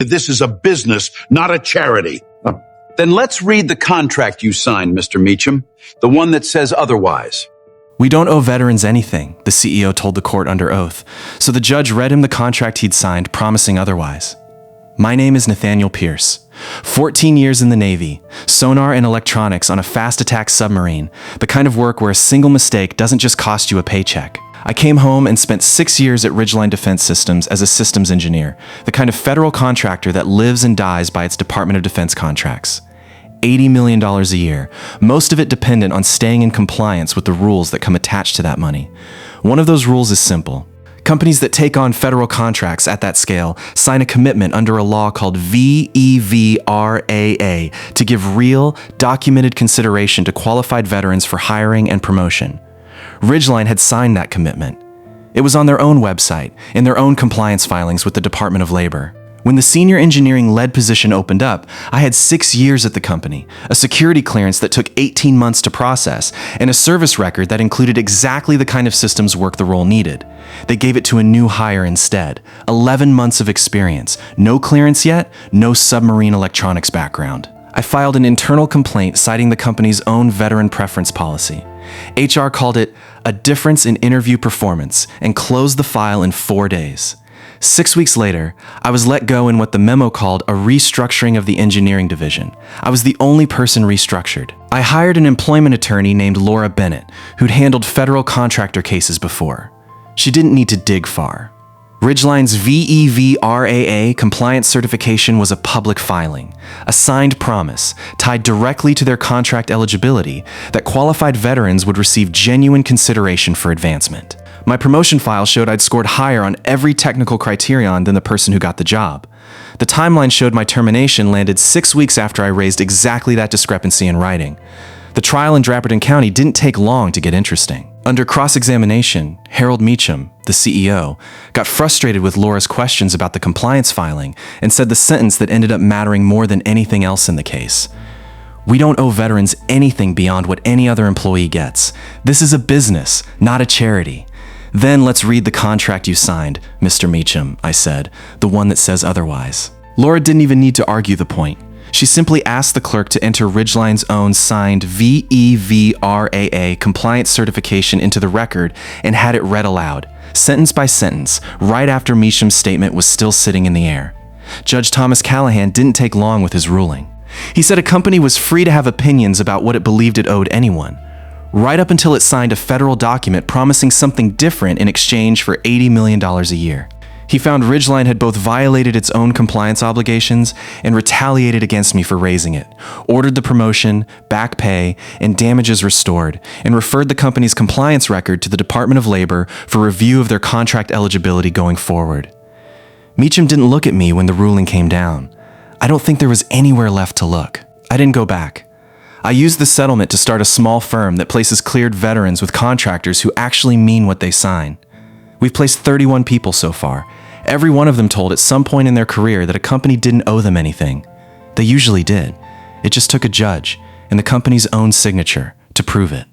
This is a business, not a charity. Then let's read the contract you signed, Mr. Meacham, the one that says otherwise. We don't owe veterans anything, the CEO told the court under oath, so the judge read him the contract he'd signed, promising otherwise. My name is Nathaniel Pierce. 14 years in the Navy, sonar and electronics on a fast attack submarine, the kind of work where a single mistake doesn't just cost you a paycheck. I came home and spent 6 years at Ridgeline Defense Systems as a systems engineer, the kind of federal contractor that lives and dies by its Department of Defense contracts. $80 million a year, most of it dependent on staying in compliance with the rules that come attached to that money. One of those rules is simple. Companies that take on federal contracts at that scale sign a commitment under a law called VEVRAA to give real, documented consideration to qualified veterans for hiring and promotion. Ridgeline had signed that commitment. It was on their own website, in their own compliance filings with the Department of Labor. When the senior engineering lead position opened up, I had 6 years at the company, a security clearance that took 18 months to process, and a service record that included exactly the kind of systems work the role needed. They gave it to a new hire instead. 11 months of experience, no clearance yet, no submarine electronics background. I filed an internal complaint citing the company's own veteran preference policy. HR called it a difference in interview performance and closed the file in 4 days. 6 weeks later, I was let go in what the memo called a restructuring of the engineering division. I was the only person restructured. I hired an employment attorney named Laura Bennett, who'd handled federal contractor cases before. She didn't need to dig far. Ridgeline's VEVRAA compliance certification was a public filing, a signed promise tied directly to their contract eligibility that qualified veterans would receive genuine consideration for advancement. My promotion file showed I'd scored higher on every technical criterion than the person who got the job. The timeline showed my termination landed 6 weeks after I raised exactly that discrepancy in writing. The trial in Draperton County didn't take long to get interesting. Under cross-examination, Harold Meacham, the CEO, got frustrated with Laura's questions about the compliance filing and said the sentence that ended up mattering more than anything else in the case. We don't owe veterans anything beyond what any other employee gets. This is a business, not a charity. Then let's read the contract you signed, Mr. Meacham, I said, the one that says otherwise. Laura didn't even need to argue the point. She simply asked the clerk to enter Ridgeline's own signed VEVRAA compliance certification into the record and had it read aloud, sentence by sentence, right after Meacham's statement was still sitting in the air. Judge Thomas Callahan didn't take long with his ruling. He said a company was free to have opinions about what it believed it owed anyone, right up until it signed a federal document promising something different in exchange for $80 million a year. He found Ridgeline had both violated its own compliance obligations and retaliated against me for raising it, ordered the promotion, back pay, and damages restored, and referred the company's compliance record to the Department of Labor for review of their contract eligibility going forward. Meacham didn't look at me when the ruling came down. I don't think there was anywhere left to look. I didn't go back. I used the settlement to start a small firm that places cleared veterans with contractors who actually mean what they sign. We've placed 31 people so far. Every one of them told at some point in their career that a company didn't owe them anything. They usually did. It just took a judge and the company's own signature to prove it.